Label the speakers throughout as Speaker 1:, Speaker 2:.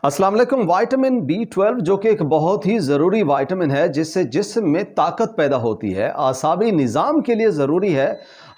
Speaker 1: अस्सलाम वालेकुम। Vitamin B12 जो कि एक बहुत ही ज़रूरी विटामिन है जिससे जिस्म में ताकत पैदा होती है, आसाबी निज़ाम के लिए ज़रूरी है,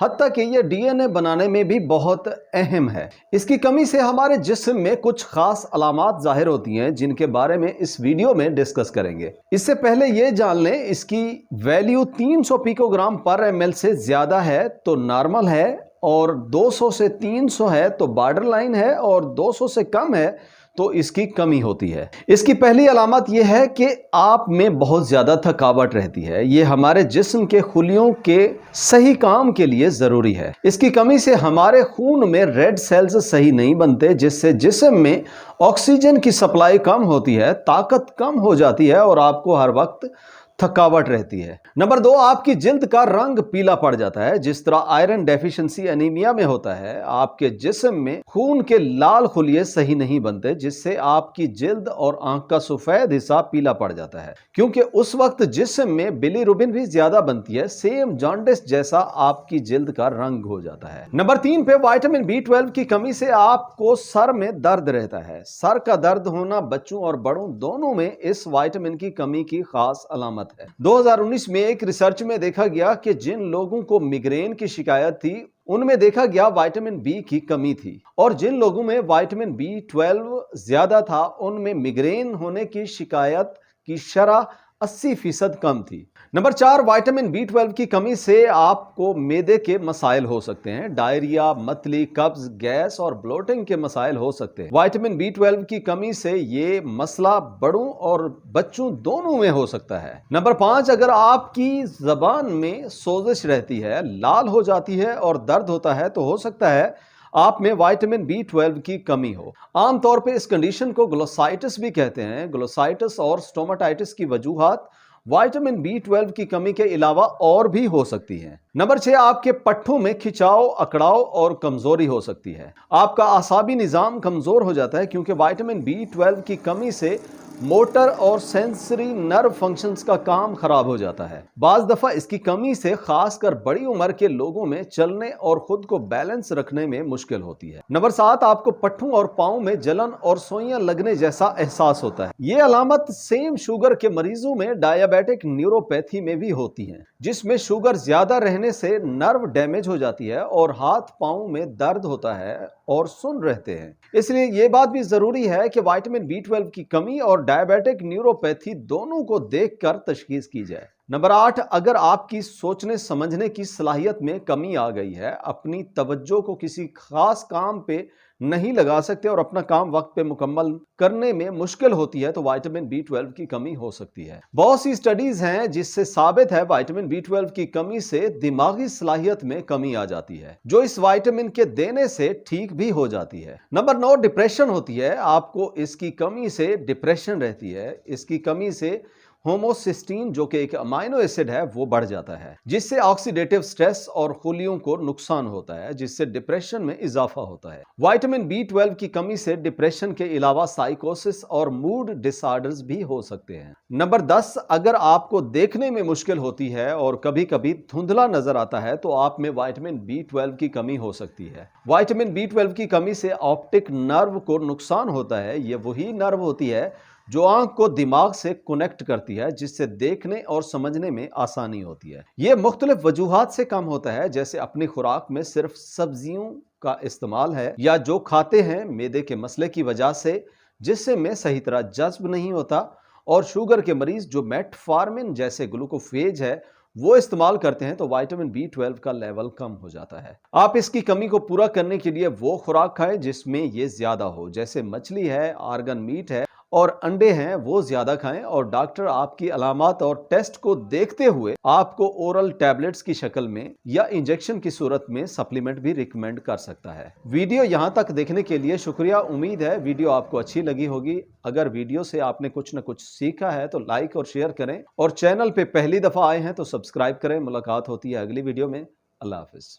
Speaker 1: हत्ता कि ये DNA बनाने में भी बहुत अहम है। इसकी कमी से हमारे जिस्म में कुछ ख़ास अलामात ज़ाहिर होती हैं जिनके बारे में इस वीडियो में डिस्कस करेंगे। इससे पहले ये जान लें, इसकी वैल्यू 300 पिकोग्राम पर ml से ज़्यादा है तो नॉर्मल है, और 200 से 300 है तो बॉर्डर लाइन है, और 200 से कम है तो इसकी कमी होती है। इसकी पहली अलामत यह है कि आप में बहुत ज़्यादा थकावट रहती है। ये हमारे जिस्म के खुलियों के सही काम के लिए ज़रूरी है। इसकी कमी से हमारे खून में रेड सेल्स सही नहीं बनते, जिससे जिस्म में ऑक्सीजन की सप्लाई कम होती है, ताकत कम हो जाती है और आपको हर वक्त थकावट रहती है। नंबर 2, आपकी जिल्द का रंग पीला पड़ जाता है। जिस तरह आयरन डेफिशिएंसी एनीमिया में होता है, आपके जिस्म में खून के लाल खुलिये सही नहीं बनते, जिससे आपकी जिल्द और आंख का सफेद हिस्सा पीला पड़ जाता है, क्योंकि उस वक्त जिस्म में बिलीरुबिन भी ज्यादा बनती है। सेम जॉन्डिस जैसा आपकी जिल्द का रंग हो जाता है। नंबर 3 पे विटामिन B12 की कमी से आपको सर में दर्द रहता है। सर का दर्द होना बच्चों और बड़ों दोनों में इस विटामिन की कमी की खास अलामत है। 2019 में एक रिसर्च में देखा गया कि जिन लोगों को मिग्रेन की शिकायत थी, उनमें देखा गया विटामिन बी की कमी थी, और जिन लोगों में विटामिन B12 ज्यादा था, उनमें मिग्रेन होने की शिकायत की शरह 80% कम थी। नंबर 4, विटामिन B12 की कमी से आपको मैदे के मसाइल हो सकते हैं। डायरिया, मतली, कब्ज, गैस और ब्लोटिंग के मसाइल हो सकते हैं। विटामिन B12 की कमी से ये मसला बड़ों और बच्चों दोनों में हो सकता है। नंबर 5, अगर आपकी जबान में सोजिश रहती है, लाल हो जाती है और दर्द होता है, तो हो सकता है आप में विटामिन B12 की कमी हो। आमतौर पे इस कंडीशन को ग्लोसाइटिस भी कहते हैं। ग्लोसाइटिस और स्टोमाटाइटिस की वजूहात विटामिन B12 की कमी के अलावा और भी हो सकती हैं। नंबर 6, आपके पट्ठों में खिंचाव, अकड़ाव और कमजोरी हो सकती है। आपका आसाबी निजाम कमजोर हो जाता है, क्योंकि विटामिन B12 की कमी से मोटर और सेंसरी नर्व फंक्शंस का काम खराब हो जाता है। बाज दफा इसकी कमी से खासकर बड़ी उम्र के लोगों में चलने और खुद को बैलेंस रखने में मुश्किल होती है। नंबर 7, आपको पट्ठों और पांव में जलन और सोइयां लगने जैसा एहसास होता है। ये अलामत सेम शुगर के मरीजों में डायबिटिक न्यूरोपैथी में भी होती है, जिसमें शुगर ज्यादा रहने से नर्व डैमेज हो जाती है और हाथ पांव में दर्द होता है और सुन रहते हैं। इसलिए यह बात भी जरूरी है कि विटामिन B12 की कमी और डायबिटिक न्यूरोपैथी दोनों को देखकर तशखीस की जाए। नंबर 8, अगर आपकी सोचने समझने की सलाहियत में कमी आ गई है, अपनी तवज्जो को किसी खास काम पे नहीं लगा सकते और अपना काम वक्त पे मुकम्मल करने में मुश्किल होती है, तो विटामिन B12 की कमी हो सकती है। बहुत सी स्टडीज हैं जिससे साबित है विटामिन B12 की कमी से दिमागी सलाहियत में कमी आ जाती है, जो इस विटामिन के देने से ठीक भी हो जाती है। नंबर 9, डिप्रेशन होती है। आपको इसकी कमी से डिप्रेशन रहती है। इसकी कमी से होमोसिस्टीन जो कि एक अमाइनो एसिड है, वो बढ़ जाता है, जिससे ऑक्सीडेटिव स्ट्रेस और खुलियों को नुकसान होता है, जिससे डिप्रेशन में इजाफा होता है। विटामिन B12 की कमी से डिप्रेशन के अलावा साइकोसिस और मूड डिसऑर्डर्स भी हो सकते हैं। नंबर 10, अगर आपको देखने में मुश्किल होती है और कभी कभी धुंधला नजर आता है, तो आप में विटामिन B12 की कमी हो सकती है। विटामिन B12 की कमी से ऑप्टिक नर्व को नुकसान होता है। ये वही नर्व होती है जो आंख को दिमाग से कनेक्ट करती है, जिससे देखने और समझने में आसानी होती है। यह मुख्तलिफ वजूहात से कम होता है, जैसे अपनी खुराक में सिर्फ सब्जियों का इस्तेमाल है, या जो खाते हैं मैदे के मसले की वजह से, जिससे में सही तरह जज्ब नहीं होता, और शुगर के मरीज जो मेटफॉर्मिन जैसे ग्लूकोफेज है वो इस्तेमाल करते हैं, तो विटामिन B12 का लेवल कम हो जाता है। आप इसकी कमी को पूरा करने के लिए वो खुराक खाएं जिसमें ये ज्यादा हो, जैसे मछली है, आर्गन मीट है और अंडे हैं, वो ज्यादा खाएं, और डॉक्टर आपकी अलामत और टेस्ट को देखते हुए आपको ओरल टैबलेट्स की शक्ल में या इंजेक्शन की सूरत में सप्लीमेंट भी रिकमेंड कर सकता है। वीडियो यहां तक देखने के लिए शुक्रिया। उम्मीद है वीडियो आपको अच्छी लगी होगी। अगर वीडियो से आपने कुछ न कुछ सीखा है तो लाइक और शेयर करें, और चैनल पे पहली दफा आए हैं तो सब्सक्राइब करें। मुलाकात होती है अगली वीडियो में। अल्लाह हाफिज।